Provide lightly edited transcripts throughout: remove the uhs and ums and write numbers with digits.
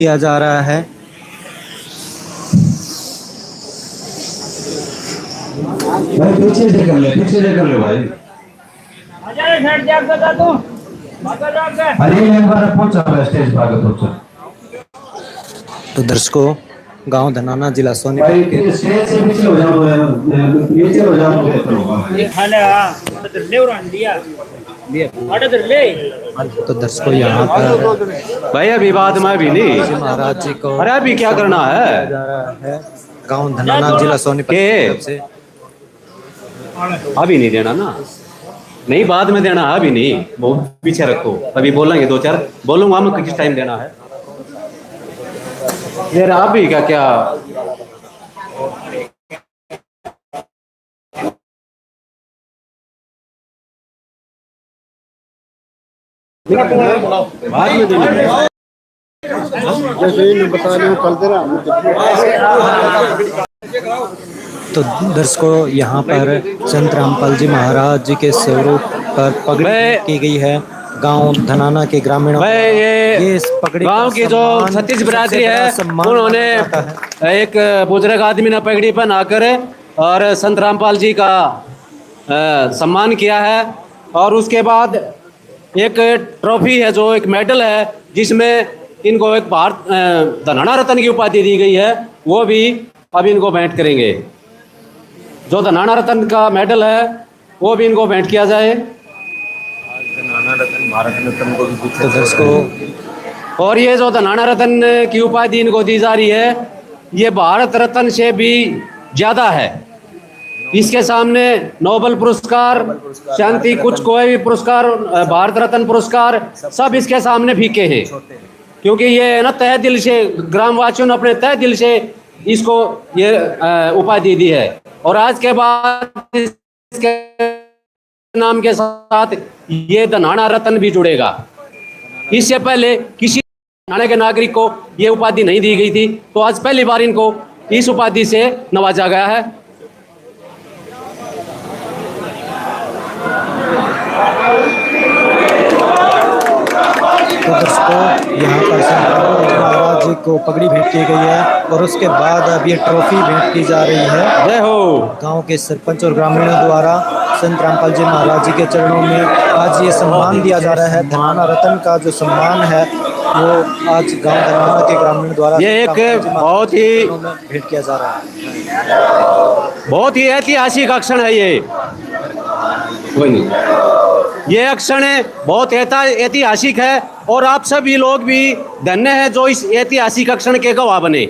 किया जा रहा है। भाई पीछे से कर ले, पीछे से कर ले भाई। अरे एक बार पहुंचा स्टेज पर आगे पहुंचा। तो दर्शकों, गांव धनाना, जिला सोनीपत भाई के स्टेज से पीछे हो जाओ, पीछे हो जाओ तो बेहतर होगा। तो दर्शकों यहाँ पर भाई अभी बात में भी नहीं। जी महाराज जी को अरे अभी क्या करना है? जा रहा है गांव धनाना, जिला सोनीपत की तरफ से। अभी नहीं देना ना, नहीं बाद में देना है, अभी नहीं, बहुत पीछे रखो, अभी बोलेंगे दो चार, बोलूंगा मैं किस टाइम देना है। यार अभी का क्या बाद में देना। तो दर्शकों, यहाँ पर संत रामपाल जी महाराज जी के स्वरूप पर पगड़ी की गई है। गांव धनाना के ग्रामीणों ये इस पगड़ी गांव की जो छत्तीस बिरादरी है, उन्होंने एक बुजुर्ग आदमी ने पगड़ी पहनाकर और संत रामपाल जी का सम्मान किया है। और उसके बाद एक ट्रॉफी है, जो एक मेडल है, जिसमें इनको एक भारत धनाना रत्न की उपाधि दी गई है, वो भी अब इनको भेंट करेंगे। जो धनाना रत्न का मेडल है वो भी इनको भेंट किया जाए। धनाना रत्न भारत रत्न को भी तो दर्शकों, और ये जो धनाना रत्न की उपाधि इनको दी जा रही है, ये भारत रत्न से भी ज्यादा है। इसके सामने नोबेल पुरस्कार, शांति कुछ कोई भी पुरस्कार, भारत रत्न पुरस्कार, सब इसके सामने फीके हैं। क्योंकि ये ना तहे दिल से ग्रामवासियों ने अपने तहे दिल से इसको ये उपाधि दी है। और आज के बाद इसके नाम के साथ ये धनाना रत्न भी जुड़ेगा। इससे पहले किसी धनाना के नागरिक को ये उपाधि नहीं दी गई थी, तो आज पहली बार इनको इस उपाधि से नवाजा गया है। तो दर्शकों, यहाँ पर संत रामपाल जी महाराज जी को पगड़ी भेंट की गई है और उसके बाद अब ये ट्रॉफी भेंट की जा रही है। जय हो। गांव के सरपंच और ग्रामीणों द्वारा संत रामपाल जी महाराज जी के चरणों में आज ये सम्मान दिया जा रहा है। धनाना रत्न का जो सम्मान है वो आज गांव धनाना के ग्रामीण द्वारा ये एक बहुत ही भेंट किया जा रहा है। बहुत ही ऐतिहासिक क्षण है ये। कोई नहीं, ये क्षण बहुत ऐतिहासिक है और आप सभी लोग भी धन्य हैं जो इस ऐतिहासिक क्षण के गवाह बने।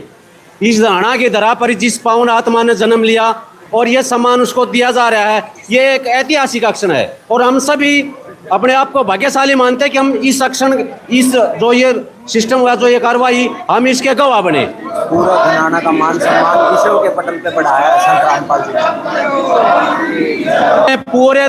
इस धनाना की धरा पर जिस पावन आत्मा ने जन्म लिया और ये सम्मान उसको दिया जा रहा है, ये एक ऐतिहासिक क्षण है। और हम सभी अपने आप को भाग्यशाली मानते हैं कि हम इस क्षण, इस जो ये सिस्टम हुआ, जो ये कार्रवाई, हम इसके गवाह बने। पूरा धनाना का मान सम्मान विश्व के पटल पे बढ़ाया है संत रामपाल जी ने। पूरे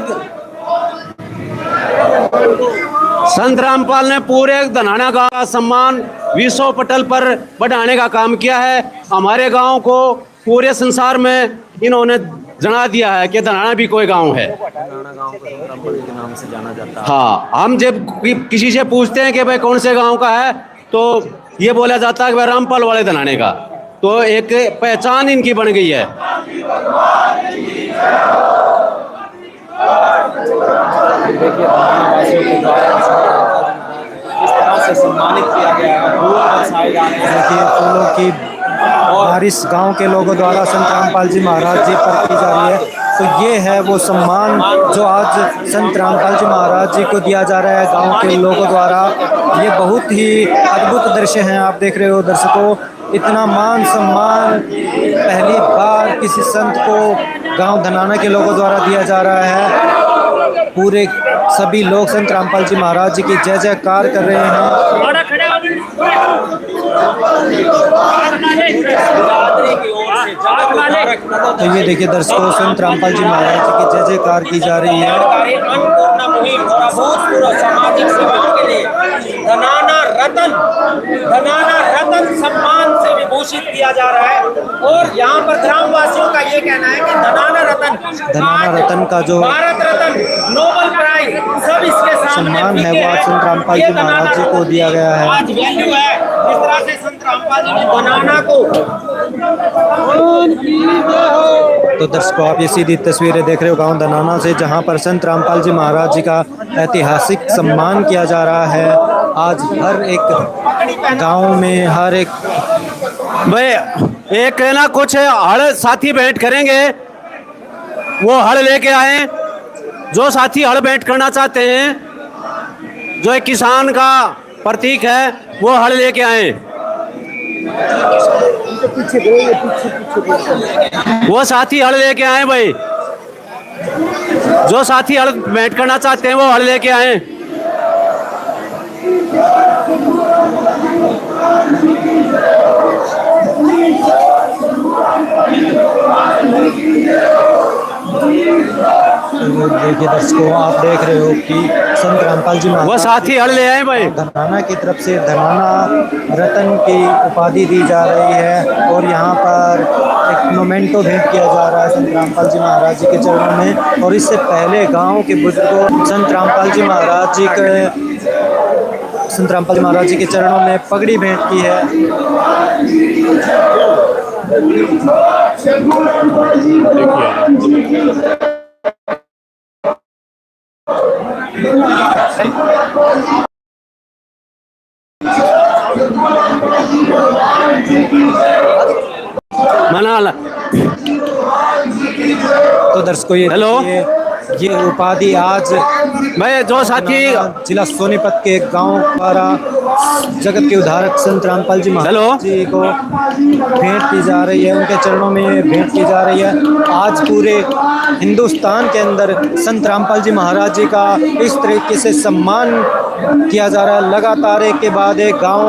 संत रामपाल ने पूरे धनाना का सम्मान विश्व पटल पर बढ़ाने का काम किया है। हमारे गांव को पूरे संसार में इन्होंने जना दिया है कि धनाना भी कोई गांव है। धनाना गांव को संत रामपाल जी के नाम से जाना जाता है। हाँ, हम जब किसी से पूछते हैं कि भाई कौन से गांव का है, तो ये बोला जाता है कि भाई रामपाल वाले धनाने का। तो एक पहचान इनकी बन गई है। देखिए धनानावासियों के द्वारा किस तरह से सम्मानित किया गया है। फूल बरसाए जा रहे हैं। देखिए, फूलों की बारिश गांव के लोगों द्वारा संत रामपाल जी महाराज जी पर की जा रही है। तो ये है वो सम्मान जो आज संत रामपाल जी महाराज जी को दिया जा रहा है गांव के लोगों द्वारा। ये बहुत ही अद्भुत दृश्य हैं, आप देख रहे हो दर्शकों। इतना मान सम्मान पहली बार किसी संत को गांव धनाना के लोगों द्वारा दिया जा रहा है। पूरे सभी लोग संत रामपाल जी महाराज जी की जय जयकार कर रहे हैं। तो ये देखिए दर्शकों, संत रामपाल जी महाराज जी की जय जयकार की जा रही है। सामाजिक सेवाओं के लिए धनाना रत्न सम्मान से विभूषित विभूषित किया जा रहा है। और यहाँ पर ग्रामवासियों का ये कहना है कि धनाना रतन का जो भारत रत्न नोबेल प्राइज सब इसके सामने सम्मान है वो आज संत रामपाल जी महाराज जी को दिया गया है। आज वैल्यू है जिस तरह से संत रामपाल जी ने धनाना को। तो दर्शकों, आप ये सीधी तस्वीरें देख रहे हो गांव धनाना से, जहां पर संत रामपाल जी महाराज जी का ऐतिहासिक सम्मान किया जा रहा है। आज हर एक गांव में, हर एक भाई एक ना कुछ हड़ साथी भेंट करेंगे, वो हड़ लेके आए। जो साथी हड़ भेंट करना चाहते हैं, जो एक किसान का प्रतीक है, वो हड़ लेके आए। वो साथी हड़ लेके आए भाई। जो साथी हड़ भेंट करना चाहते हैं, वो हड़ लेके आए। देखिए दर्शकों, आप देख रहे हो कि संत रामपाल जी वो साथी हड़ ले आए भाई। धनाना की तरफ से धनाना रतन की उपाधि दी जा रही है और यहाँ पर एक मोमेंटो भेंट किया जा रहा है संत रामपाल जी महाराज जी के चरणों में। और इससे पहले गांव के बुजुर्गों संत रामपाल जी महाराज जी के चरणों में पगड़ी भेंट की है। मना तो दर्शकों, ये उपाधि आज भाई जो साथी जिला सोनीपत के गांव द्वारा जगत के उद्धारक संत रामपाल जी महाराज जी को भेंट की जा रही है, उनके चरणों में भेंट की जा रही है। आज पूरे हिंदुस्तान के अंदर संत रामपाल जी महाराज जी का इस तरीके से सम्मान किया जा रहा है। लगातार एक के बाद एक गांव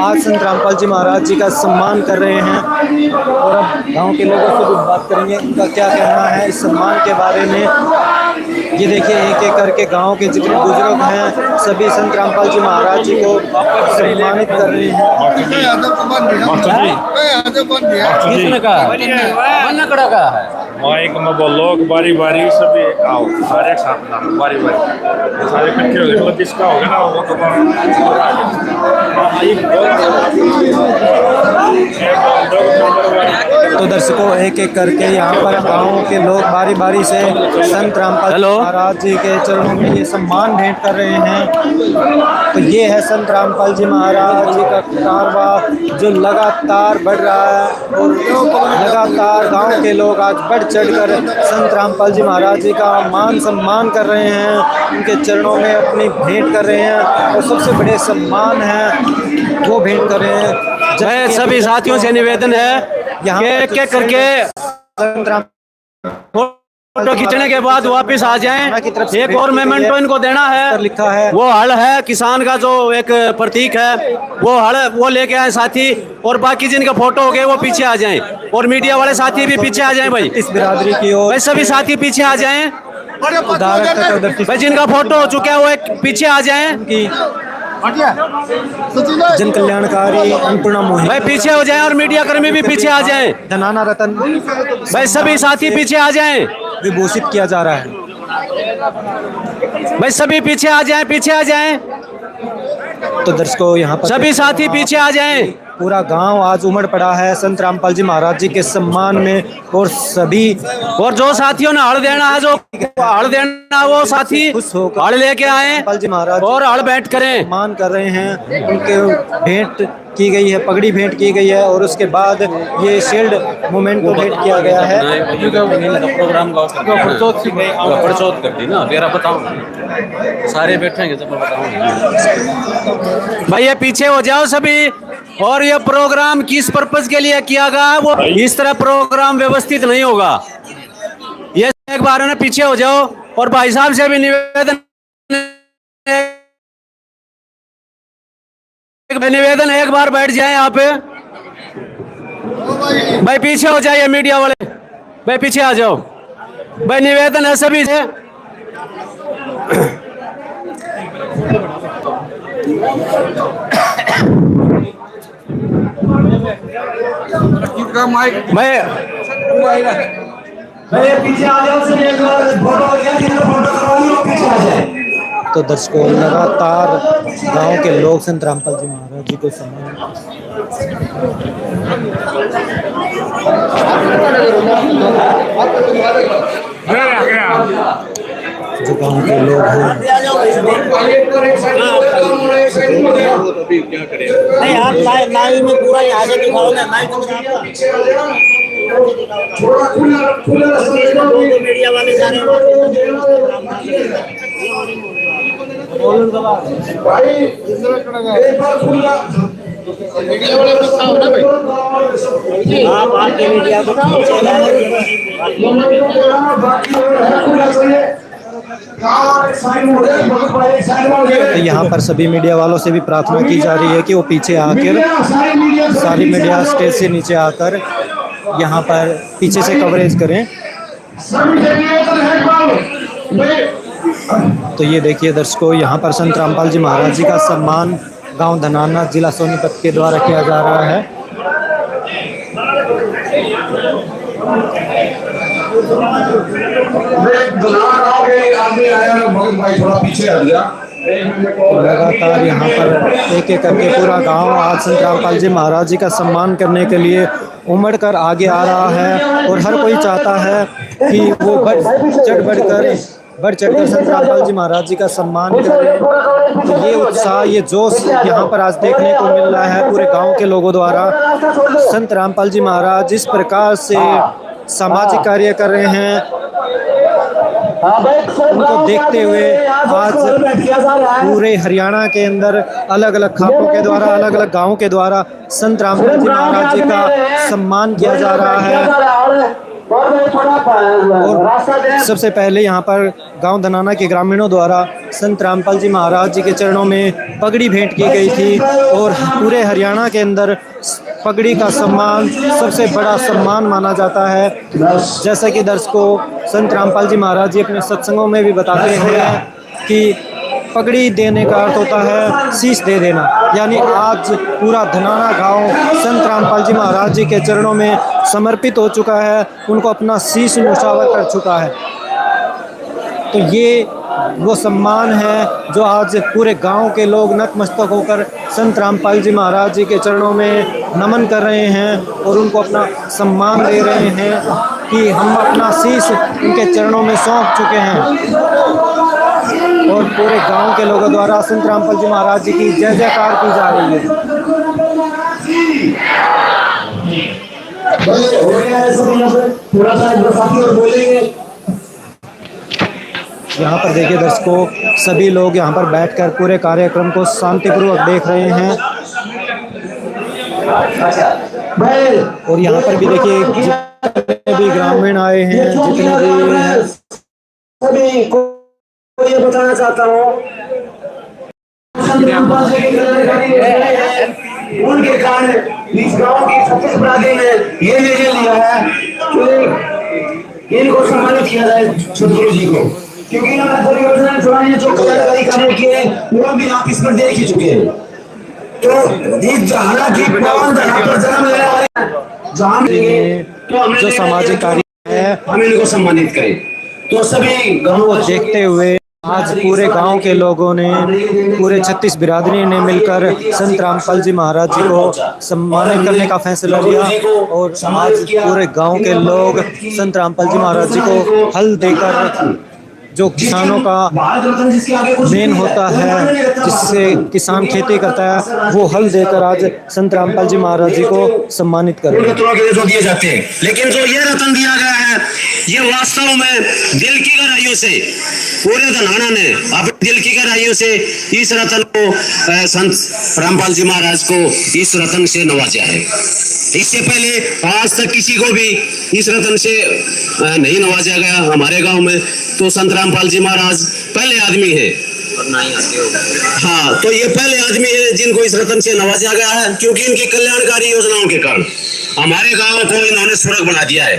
आज संत रामपाल जी महाराज जी का सम्मान कर रहे हैं। और अब गांव के लोगों से भी बात करेंगे, उनका क्या कहना है इस सम्मान के बारे में। ये देखिए, एक एक करके गांव के जितने बुजुर्ग हैं सभी संत रामपाल जी महाराज जी को सम्मानित कर रहे हैं। किसने कहा है? माइक में बोलो बारी बारी सभी आओ, सारे एक साथ ना बारी बारी सारे इकट्ठे हो गए। मतलब जिसका होगा ना वो तो दर्शकों, एक एक करके यहाँ पर गाँव के लोग बारी बारी से संत रामपाल जी महाराज जी के चरणों में ये सम्मान भेंट कर रहे हैं। तो ये है संत रामपाल जी महाराज जी का कारवा जो लगातार बढ़ रहा है और लगातार गांव के लोग आज बढ़ चढ़कर संत रामपाल जी महाराज जी का मान सम्मान कर रहे हैं, उनके चरणों में अपनी भेंट कर रहे हैं। और सबसे बड़े सम्मान है वो भेंट कर रहे हैं। सभी साथियों से निवेदन है यहाँ एक एक करके फोटो खींचने के बाद वापस आ जाएं। एक और मेमेंटो इनको देना है, लिखा है वो हल है किसान का जो एक प्रतीक है, वो हल वो लेके आए साथी। और बाकी जिनके फोटो हो गए वो पीछे आ जाएं और मीडिया वाले साथी भी पीछे आ जाएं भाई। इस बिरादरी की ओर सभी साथी पीछे आ जाएं भाई। जिनका फोटो हो चुका है वो एक पीछे आ जाएं। जन कल्याणकारी अन्नपूर्णा मुहिम भाई पीछे हो जाएं और मीडिया कर्मी भी पीछे आ जाएं। धनाना रतन भाई सभी साथी पीछे आ जाएं। विभूषित किया जा रहा है। भाई सभी पीछे आ जाएं, पीछे आ जाएं। तो दर्शकों, यहाँ पर सभी साथी पीछे आ जाएं। पूरा गांव आज उमड़ पड़ा है संत रामपाल जी महाराज जी के सम्मान में। और सभी और जो साथियों ने हड़ देना है, जो हड़ देना वो साथी हड़ लेके आए रामपाल जी महाराज और हड़ भेंट करें, सम्मान कर रहे हैं। उनके भेंट की गई है, पगड़ी भेंट की गई है और उसके बाद ये शील्ड मोमेंट को भेंट किया गया है। प्रोग्राम कर दी ना, मेरा बताओ सारे बैठेंगे तो बताओ। भाई ये पीछे हो जाओ सभी। और ये प्रोग्राम किस पर्पज के लिए किया गया है, वो इस तरह प्रोग्राम व्यवस्थित नहीं होगा। ये एक बार है ना पीछे हो जाओ। और भाई साहब से भी निवेदन एक बार बैठ जाए यहाँ पे। भाई पीछे हो जाइए मीडिया वाले, भाई पीछे आ जाओ। भाई निवेदन है सभी से। पीछे आ जाओ, पीछे आ जाए। तो दर्शकों लगातार गांव के लोग संत रामपाल जी महाराज जी को सम्मान जो गांव के लोग हैं नहीं आप लाइव में पूरा यहाँ से दिखाओ ना, मीडिया वाले सारे आप आपके मीडिया को तो यहाँ पर सभी मीडिया वालों से भी प्रार्थना की जा रही है कि वो पीछे आकर सारी मीडिया स्टेज से नीचे आकर यहाँ पर पीछे से कवरेज करें। तो ये देखिए दर्शकों, यहाँ पर संत रामपाल जी महाराज जी का सम्मान गांव धनाना जिला सोनीपत के द्वारा किया जा रहा है। लगातार यहाँ पर एक एक करके पूरा गांव आज संत रामपाल जी महाराज जी का सम्मान करने के लिए उमड़ कर आगे आ रहा है और हर कोई चाहता है कि वो बढ़ चढ़कर संत रामपाल जी महाराज जी का सम्मान करें। तो ये उत्साह, ये जोश यहाँ पर आज देखने को मिल रहा है पूरे गांव के लोगों द्वारा। संत रामपाल जी महाराज जिस प्रकार से सामाजिक कार्य कर रहे हैं, उनको देखते हुए आज पूरे हरियाणा के अंदर अलग अलग खापों के द्वारा, अलग अलग गांवों के द्वारा संत रामपाल जी महाराज जी का सम्मान किया जा रहा है। और सबसे पहले यहाँ पर गांव धनाना के ग्रामीणों द्वारा संत रामपाल जी महाराज जी के चरणों में पगड़ी भेंट की गई थी और पूरे हरियाणा के अंदर पगड़ी का सम्मान सबसे बड़ा सम्मान माना जाता है। जैसा कि दर्शकों संत रामपाल जी महाराज जी अपने सत्संगों में भी बताते हैं कि पगड़ी देने का अर्थ होता है शीश दे देना, यानी आज पूरा धनाना गांव संत रामपाल जी महाराज जी के चरणों में समर्पित हो चुका है, उनको अपना शीश न्यौछावर कर चुका है। तो ये वो सम्मान है जो आज पूरे गांव के लोग नतमस्तक होकर संत रामपाल जी महाराज जी के चरणों में नमन कर रहे हैं और उनको अपना सम्मान दे रहे हैं कि हम अपना शीश उनके चरणों में सौंप चुके हैं। और पूरे गांव के लोगों द्वारा संत रामपाल जी महाराज जी की जय जयकार की जा रही है। यहाँ पर देखिए दर्शकों, सभी लोग यहाँ पर बैठकर पूरे कार्यक्रम को शांतिपूर्वक देख रहे हैं। और यहाँ पर भी देखिए जितने भी ग्रामीण आए हैं, जितने भी हैं, सभी को ये बताना चाहता हूँ उनके कारण इस गांव की 36 बरादरी ने ये निर्णय लिया है कि इनको सम्मानित किया जाए सदगुरु जी को, क्योंकि इन्होंने परियोजना चलाने जो कलाकारी कार्य किए वो भी आप इस पर देख ही चुके हैं। तो हालांकि जन्म लेने वाले जो सामाजिक कार्य है हम इनको सम्मानित करें। तो सभी गाँव को देखते हुए आज पूरे गांव के लोगों ने, पूरे 36 बिरादरी ने मिलकर संत रामपाल जी महाराज जी को सम्मानित करने का फैसला लिया। और आज पूरे गांव के लोग संत रामपाल जी महाराज जी को हल देकर, जो किसानों का मेन होता है, जिससे किसान खेती करता है, वो हल देकर आज संत रामपाल जी महाराज जी को सम्मानित कर रहे हैं। जो दिए जाते हैं, लेकिन जो ये रतन दिया गया है ये वास्तव में दिल की गहराइयों से पूरे धनाना ने अपने दिल की गहराइयों से इस रतन को, संत रामपाल जी महाराज को इस रतन से नवाजा है। इससे पहले आज तक किसी को भी इस रतन से नहीं नवाजा गया हमारे गांव में। तो संत रामपाल जी महाराज पहले आदमी है, हाँ, तो ये पहले आदमी है जिनको इस रतन से नवाजा गया है, क्योंकि इनकी कल्याणकारी योजनाओं के कारण हमारे गांव को इन्होंने स्वर्ग बना दिया है।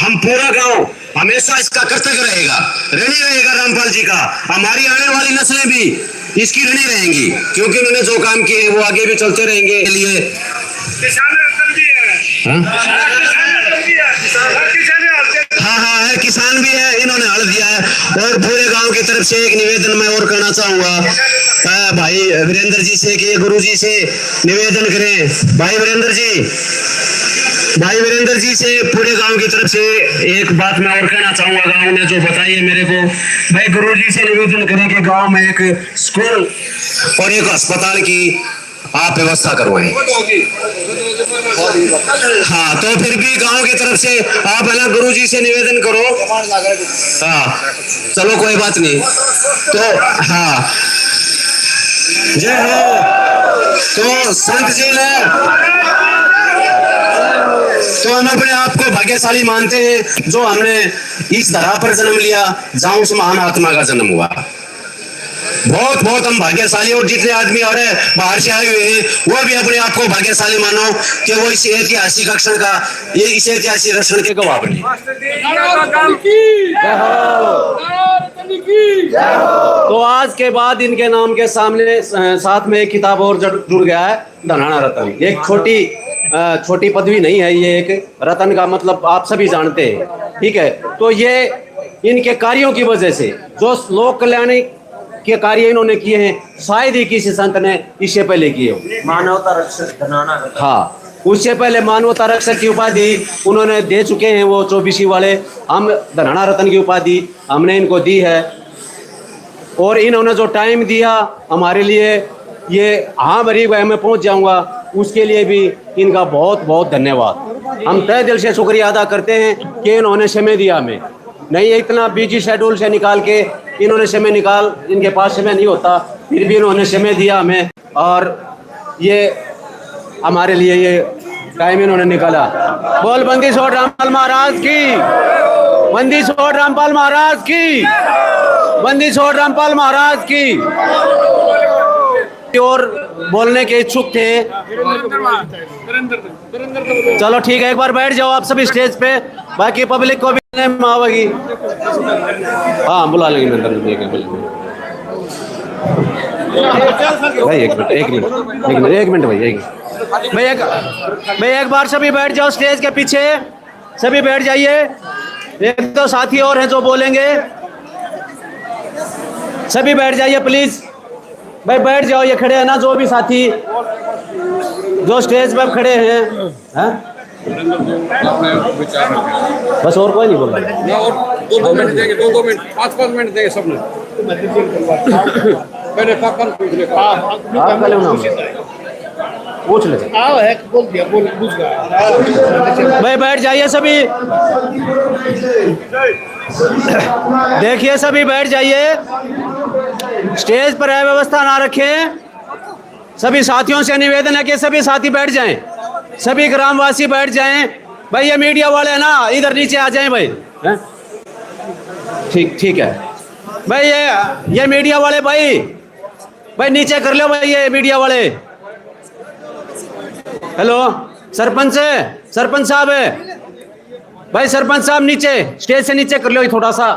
हम पूरा गांव हमेशा इसका कर्तव्य रहेगा, ऋणी रहेगा रामपाल जी का। हमारी आने वाली नस्लें भी इसकी ऋणी रहेंगी, क्योंकि उन्होंने जो काम किए वो आगे भी चलते रहेंगे। लिए हाँ हाँ है, किसान भी है, इन्होंने हल दिया है। और पूरे गांव की तरफ से एक निवेदन मैं और करना चाहूंगा भाई वीरेंद्र जी से कि गुरु जी से निवेदन करें। भाई वीरेंद्र जी से पूरे गांव की तरफ से एक बात मैं और कहना चाहूंगा। गांव ने जो बताई है मेरे को, भाई गुरु जी से निवेदन करें कि गांव में एक स्कूल और एक अस्पताल की आप व्यवस्था करवाएं। हाँ, तो फिर भी गांव की तरफ से आप है ना गुरु जी से निवेदन करो। हाँ चलो कोई बात नहीं। तो हाँ जय हो। तो संत जी ने तो हम अपने आप को भाग्यशाली मानते हैं जो हमने इस धरा पर जन्म लिया जहां उस महान आत्मा का जन्म हुआ। बहुत बहुत हम भाग्यशाली। और जितने आदमी और बाहर से आए हुए हैं वो भी अपने आप को भाग्यशाली मानो कि वो इस ऐतिहासिक क्षण का इस ऐतिहासिक क्षण के गवाह बने। तो आज के बाद इनके नाम के सामने साथ में एक किताब और जुड़ गया है, धनाना रतन। एक छोटी पदवी नहीं है, ये एक रतन का मतलब आप सभी जानते हैं, ठीक है। तो ये इनके कार्यों की वजह से जो लोक कल्याण के कार्य इन्होंने किए हैं, शायद ही किसी संत ने इससे पहले किए हो। मानवता रक्षक धनाना। हाँ, उससे पहले मानवता रक्षक की उपाधि उन्होंने दे चुके हैं वो 24 वाले। हम धनाना रतन की उपाधि हमने इनको दी है। और इन्होंने जो टाइम दिया हमारे लिए, ये हाँ भरी वह मैं पहुंच जाऊंगा, उसके लिए भी इनका बहुत बहुत धन्यवाद। हम तहे दिल से शुक्रिया अदा करते हैं कि इन्होंने समय दिया हमें। नहीं इतना बिजी शेड्यूल से निकाल के इन्होंने समय इनके पास समय नहीं होता, फिर भी इन्होंने समय दिया हमें और ये हमारे लिए ये टाइम इन्होंने निकाला। बोल बंदी छोड़ रामपाल महाराज की, बंदी छोड़ रामपाल महाराज की, बंदी छोड़ रामपाल महाराज की। और बोलने के इच्छुक थे। चलो ठीक है, एक बार बैठ जाओ आप सभी स्टेज पे, बाकी पब्लिक को भी आवेगी। हाँ बुला लेंगे भाई। एक मिनट भाई एक बार सभी बैठ जाओ स्टेज के पीछे, सभी बैठ जाइए। एक दो साथी और हैं जो बोलेंगे, सभी बैठ जाइए प्लीज भाई, बैठ जाओ। ये खड़े हैं ना जो भी साथी जो स्टेज पर खड़े हैं, बस और कोई नहीं बोल रहा। 2 मिनट देंगे, 2 मिनट 5 मिनट देंगे सबने। पहले पूछ ले भाई, बैठ जाइए सभी। देखिए सभी बैठ जाइए, स्टेज पर व्यवस्था ना रखें। सभी साथियों से निवेदन है कि सभी साथी बैठ जाएं, सभी ग्रामवासी बैठ जाएं। भाई ये मीडिया वाले हैं ना, इधर नीचे आ जाएं भाई। ठीक है भाई, ये मीडिया वाले भाई नीचे कर लो भाई, ये मीडिया वाले। हेलो सरपंच साहब है भाई, सरपंच साहब नीचे स्टेज से नीचे कर लो थोड़ा सा,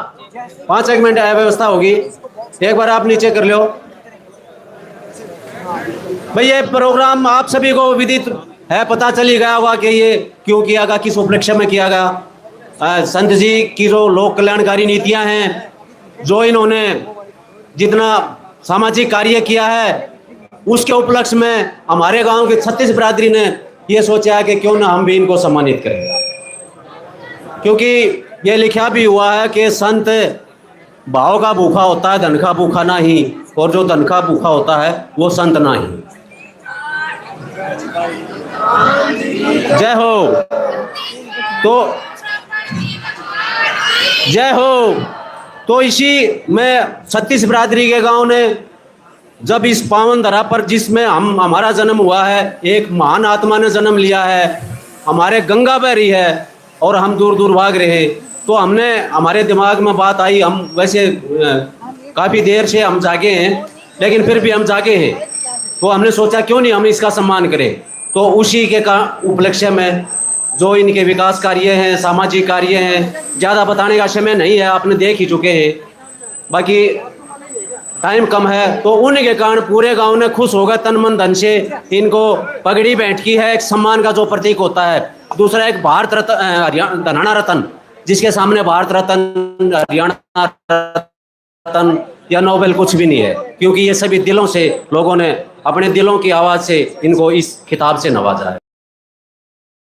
5-1 मिनट व्यवस्था होगी, एक बार आप नीचे कर लो भाई। ये प्रोग्राम आप सभी को विदित है, पता चल ही गया होगा कि ये क्यों किया गया, किस उपलक्ष्य में किया गया। संत जी की जो लोक कल्याणकारी नीतियां हैं, जो इन्होंने जितना सामाजिक कार्य किया है, उसके उपलक्ष्य में हमारे गांव के 36 बिरादरी ने ये सोचा है कि क्यों ना हम भी इनको सम्मानित करें। क्योंकि ये लिखा भी हुआ है कि संत भाव का भूखा होता है, धन का भूखा नहीं, और जो धन का भूखा होता है वो संत नहीं। जय हो। तो जय हो। तो इसी में 36 बिरादरी के गांव ने जब इस पावन धरा पर जिसमें हमारा जन्म हुआ है, एक महान आत्मा ने जन्म लिया है, हमारे गंगा बह रही है और हम दूर दूर भाग रहे, तो हमने हमारे दिमाग में बात आई। हम वैसे काफ़ी देर से हम जागे हैं, लेकिन फिर भी हम जागे हैं, तो हमने सोचा क्यों नहीं हम इसका सम्मान करें। तो उसी के उपलक्ष्य में जो इनके विकास कार्य हैं, सामाजिक कार्य हैं, ज़्यादा बताने का समय नहीं है, आपने देख ही चुके हैं। बाकी टाइम कम है, तो उनके कारण पूरे गांव ने खुश हो गए तन मन धन से। इनको पगड़ी भेंट की है, एक सम्मान का जो प्रतीक होता है। दूसरा एक भारत रत्न, धनाना रत्न, जिसके सामने भारत रत्न, हरियाणा रत्न या नोबेल कुछ भी नहीं है, क्योंकि ये सभी दिलों से लोगों ने अपने दिलों की आवाज से इनको इस खिताब से नवाजा है।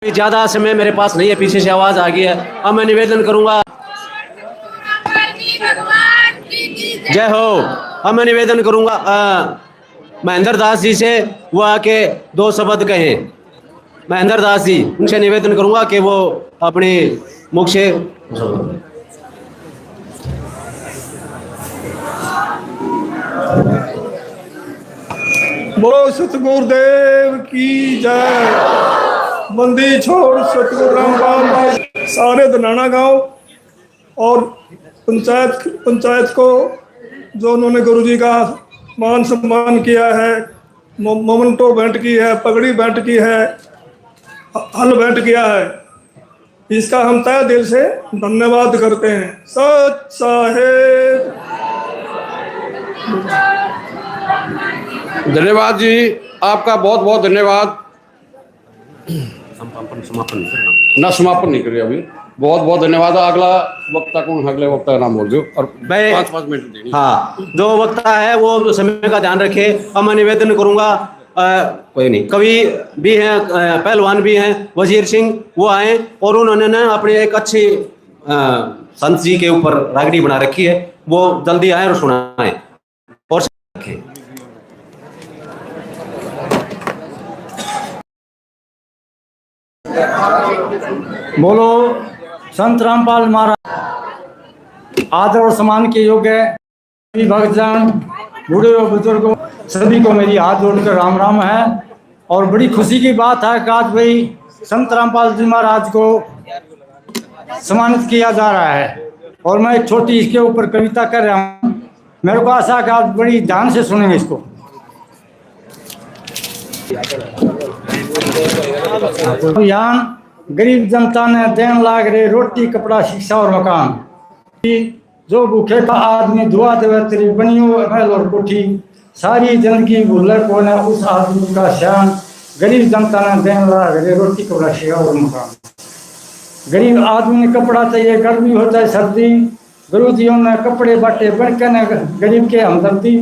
ज्यादा समय मेरे पास नहीं है, पीछे से आवाज आ गई है। अब मैं निवेदन करूंगा, जय हो। अब मैं निवेदन करूंगा महेंद्र दास जी से, वो आके 2 शब्द कहें। महेंद्र दास जी, उनसे निवेदन करूंगा कि वो अपने मुख से बोलो सतगुरुदेव की जय। बंदी छोड़ सतगुरु रामपाल सारे धनाना गांव और पंचायत को जो उन्होंने गुरुजी का मान सम्मान किया है, मोमेंटो भेंट की है, पगड़ी भेंट की है, हल भेंट किया है, इसका हम तहे दिल से धन्यवाद करते हैं। सच साहेब। धन्यवाद जी, आपका बहुत बहुत धन्यवाद। समापन नहीं करिए अभी। बहुत बहुत धन्यवाद। अगला वक्ता कौन? अगले वक्ता का नाम बोल दो और 5 मिनट देंगे। हाँ, जो वक्ता है वो समय का ध्यान रखे। अब मैं निवेदन करूंगा, कोई नहीं, कवि भी हैं, पहलवान भी हैं, वजीर सिंह, वो आए और उन्होंने ना अपने एक अच्छी संत जी के ऊपर रागड़ी बना रखी है, वो जल्दी आए और सुनाए और रखें। बोलो संत रामपाल महाराज। आदर और सम्मान के योग्य सभी भक्तजन, बूढ़े और बुजुर्गों, सभी को मेरी हाथ जोड़कर राम राम है। और बड़ी खुशी की बात है कि आज भाई संत रामपाल जी महाराज को सम्मानित किया जा रहा है और मैं एक छोटी इसके ऊपर कविता कर रहा हूँ। मेरे को आशा है कि आप बड़ी ध्यान से सुनेंगे इसको। अभियान गरीब जनता ने देन लाग रहे रोटी कपड़ा शिक्षा और मकान। जो भूखे का आदमी दुआ देवे तेरी बनियो महल और कोठी। सारी जिंदगी भूले को ने उस आदमी का शान। गरीब जनता ने देन लाग रहे रोटी कपड़ा शिक्षा और मकान। गरीब आदमी ने कपड़ा चाहिए, गर्मी हो चाहे सर्दी। गुरुजियों ने कपड़े बांटे बनकर ने गरीब के हमदर्दी।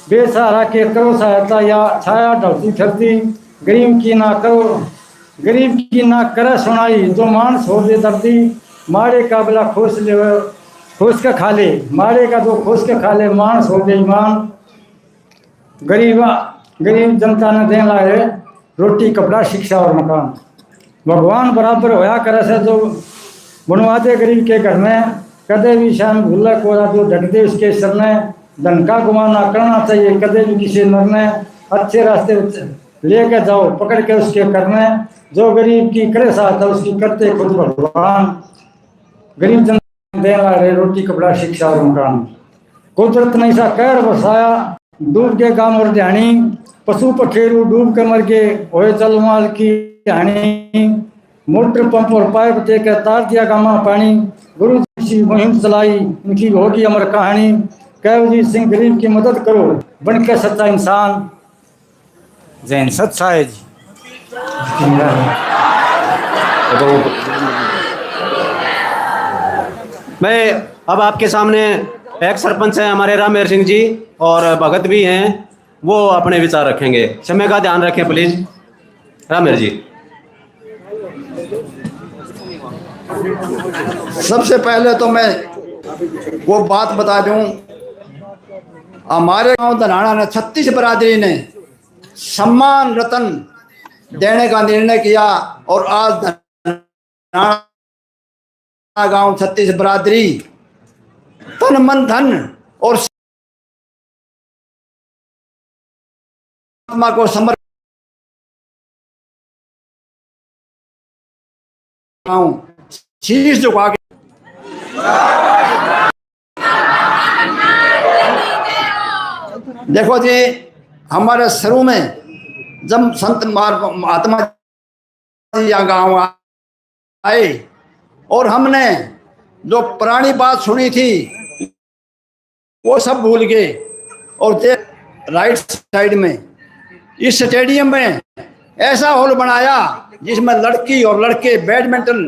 बेसहारा के करो सहायता या छाया ढलती फिरती। गरीब की ना करे सुनाई, जो मानस हो दे दर्दी। मारे का बला खोस के खा ले, मारे का जो खोस के खा ले, मानस हो दे ईमान। गरीब जनता ने देन लाए रोटी कपड़ा शिक्षा और मकान। भगवान बराबर होया करे से जो बनवा दे गरीब के घर में। कदे भी शाम भूला कोरा जो ढक दे उसके सर में। धन का गुमान ना करना चाहिए कदे भी किसी नर ने। अच्छे रास्ते लेके जाओ पकड़ के उसके करने। जो गरीब की करे सहायता उसकी करते खुद भगवान। गरीब जनता देने वाले रोटी कपड़ा शिक्षा और मकान। कुदरत ने ऐसा कहर बसाया डूब के गांव और ध्यानी। पशु पखेरु डूब के मर गए होए चल माल की हानि। मोटर पंप और पाइप देकर तार दिया गामा पानी। गुरु जी मुहिम चलाई इनकी होगी अमर कहानी। कैवजी सिंह गरीब की मदद करो बन के सच्चा इंसान। जैन सत साहेब जी। मैं अब आपके सामने एक सरपंच है हमारे रामेर सिंह जी और भगत भी हैं, वो अपने विचार रखेंगे। समय का ध्यान रखें प्लीज। रामेर जी। सबसे पहले तो मैं वो बात बता दूं, हमारे गांव धनाना ने 36 बरादरी ने सम्मान रतन देने का निर्णय किया और आज धनाना गांव 36 बरादरी तन मन धन और आत्मा को समर्पित शीश झुका के देखो जी, हमारे शुरू में जब संत महात्मा जी यहाँ गाँव आए और हमने जो पुरानी बात सुनी थी वो सब भूल गए और राइट साइड में इस स्टेडियम में ऐसा हॉल बनाया जिसमें लड़की और लड़के बैडमिंटन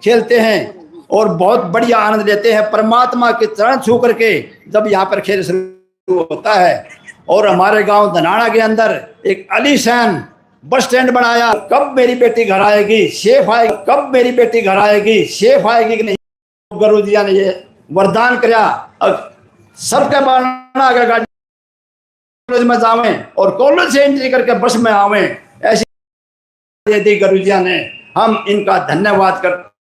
खेलते हैं और बहुत बढ़िया आनंद लेते हैं परमात्मा के चरण छू करके जब यहाँ पर खेल शुरू होता है। और हमारे गांव धनाना के अंदर एक आलीशान बस स्टैंड बनाया। कब मेरी बेटी घर आएगी, शेफ आएगी, कब मेरी बेटी घर आएगी, शेफ आएगी कि नहीं। गुरु जी ने ये वरदान कराया। अब सबके बारना गाड़ी कॉलेज में जावे और कॉलेज से एंट्री करके बस में आवे, ऐसी दी गुरु जी ने। हम इनका धन्यवाद कर,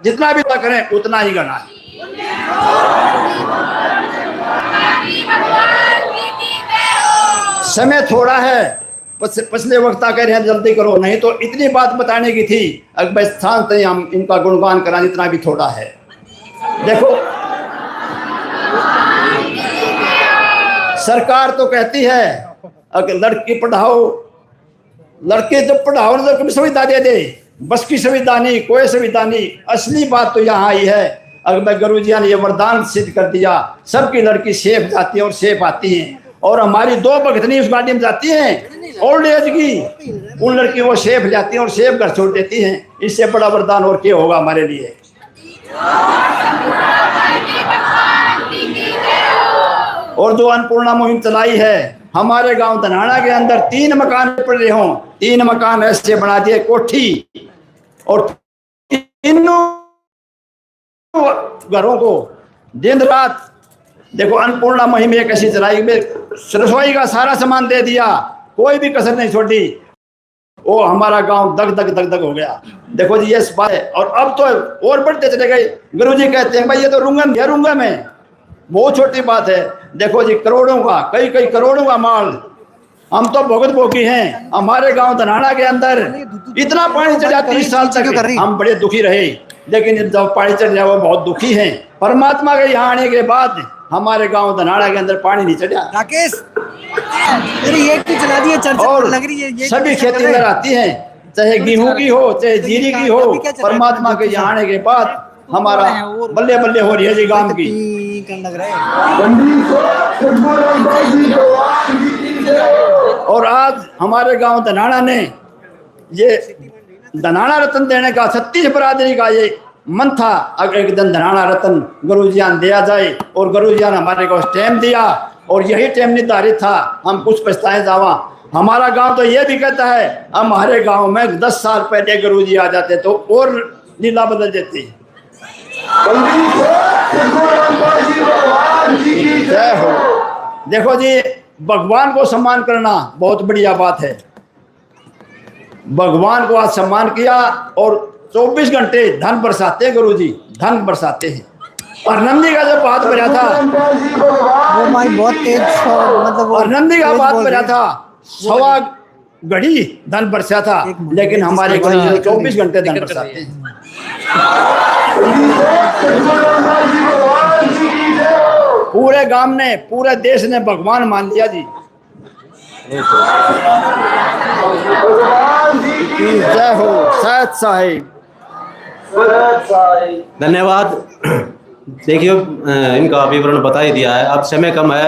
जितना भी करें उतना ही गणा है। समय थोड़ा है, पिछले वक्त कह रहे हैं जल्दी करो, नहीं तो इतनी बात बताने की थी। अगर स्थान से हम इनका गुणगान करा, जितना भी थोड़ा है। देखो सरकार तो कहती है अगर लड़की पढ़ाओ, लड़के जब पढ़ाओ तो सुविधा दे दे, बस की सुविधा नहीं, कोई सुविधा नहीं। असली बात तो यहाँ आई है। अगर गुरु जी ने ये वरदान सिद्ध कर दिया, सबकी लड़की सेफ जाती है और सेफ आती है। और हमारी 2 भगतनी उस गाड़ी में जाती हैं ओल्ड एज की, उन लड़की वो सेफ जाती हैं और सेफ घर छोड़ देती हैं। इससे बड़ा वरदान और क्या होगा हमारे लिए। और जो अन्नपूर्णा मुहिम चलाई है हमारे गांव धनाना के अंदर 3 मकान पड़े हों, 3 मकान ऐसे बना दिए कोठी, और तीनों घरों को दिन रात देखो अन्नपूर्णा मुहिम एक ऐसी चलाई में रसोई का सारा सामान दे दिया, कोई भी कसर नहीं छोड़ी। वो हमारा गांव दग दग दग दग हो गया। देखो जी ये बात है। और अब तो और बढ़ते चले गए। गुरु जी कहते हैं भाई ये तो रुंगम है, रुंगम है, बहुत छोटी बात है। देखो जी करोड़ों का, कई कई करोड़ों का माल, हम तो भुगत भोगी हैं। हमारे गांव धनाना के अंदर इतना पानी चढ़ा 30 साल तक हम बड़े दुखी रहे, लेकिन जब पानी चढ़ जाए वो बहुत दुखी हैं। परमात्मा के यहाँ आने के बाद हमारे गांव धनाना के अंदर पानी नहीं चढ़ा। राकेश ये चला दिए चर्चा और लग रही है, ये सभी खेती लगाती हैं, चाहे गेहूं की हो चाहे जीरी की हो। परमात्मा के यहाँ आने के बाद हमारा बल्ले बल्ले हो रही है जी गांव की। और आज हमारे गांव धनाना ने ये धनाना रत्न देने का 36 बरादरी का ये मन था। अगर एक दिन धनाना रत्न गुरु जी ने दिया जाए, और गुरु जी ने हमारे को टाइम दिया और यही टाइम निर्धारित था। हम कुछ पछताए जावा। हमारा गांव तो ये भी कहता है हमारे गांव में 10 साल पहले गुरु जी आ जाते तो और लीला बदल देती। जय हो। देखो जी भगवान को सम्मान करना बहुत बढ़िया बात है। भगवान को आज सम्मान किया और 24 घंटे धन बरसाते हैं गुरु जी, धन बरसाते हैं। और नंदी का जब बात भरा था वो माई बहुत तेज, मतलब और नंदी का बात भरा था 1.25 घड़ी धन बरसा था, लेकिन हमारे गुरु जी 24 घंटे धन बरसाते हैं। पूरे गांव ने, पूरे देश ने भगवान मान लिया जी। जय हो सैयद साहिब। धन्यवाद। देखिए इनका विवरण बता ही दिया है, अब समय कम है।